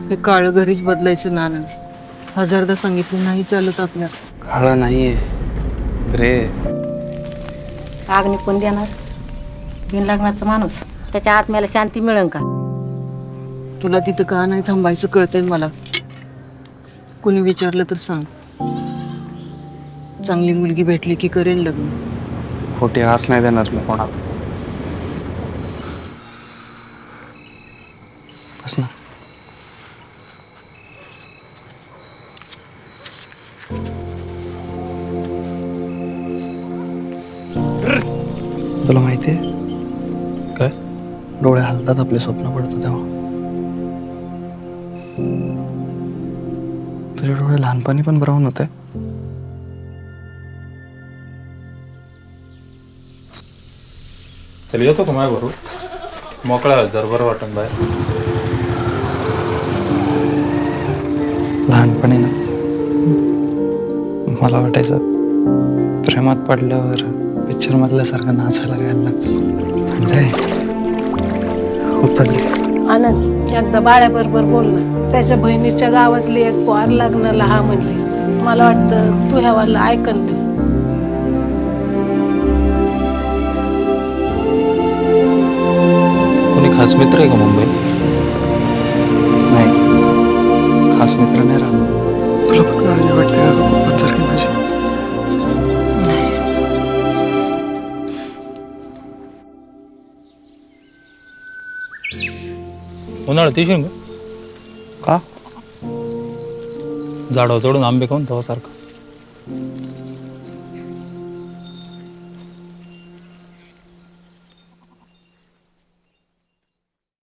हे काळं घरीच बदलायचं नाणं. हजारदा सांगितलं नाही चालत आपल्याला. काळं नाहीये रे. आग निघून देणार बिन लग्नाचा माणूस त्याच्या आत्म्याला शांती मिळेल का? तुला तिथं का नाही थांबायचं कळतंय मला. कुणी विचारलं तर सांग. चांगली मुलगी भेटली की करेन लग्न. खोटी आस नाही देणार मी कोणाला. बस ना. तुला माहितीये काय? डोळे हलतात आपले स्वप्न पडतं तेव्हा. तुझे डोळे लहानपणी पण ब्राऊन होते. चल येतो का माझ्या बरोबर? मोकळा जर बरं वाटण बाहेर. लहानपणी ना मला वाटायचं प्रेमात पडल्यावर पिक्चर मधल्यासारखं नाचायला गायला लागतं. आनंद एकदा बाळ्याबरोबर बोलला. त्याच्या बहिणीच्या गावातली एक पोर लग्नाला हा म्हणली. मला वाटतं तू ह्या वाला ऐकन ते. कोणी खास मित्र आहे का मुंबईत? नाही, खास मित्र नाही राहणार. तुला पण काळजी वाटते का पप्पांसारखी माझी? उन्हाळ्यात येशील का? का? झाडावर चढून आंबे खाऊन तेव्हा सारखं.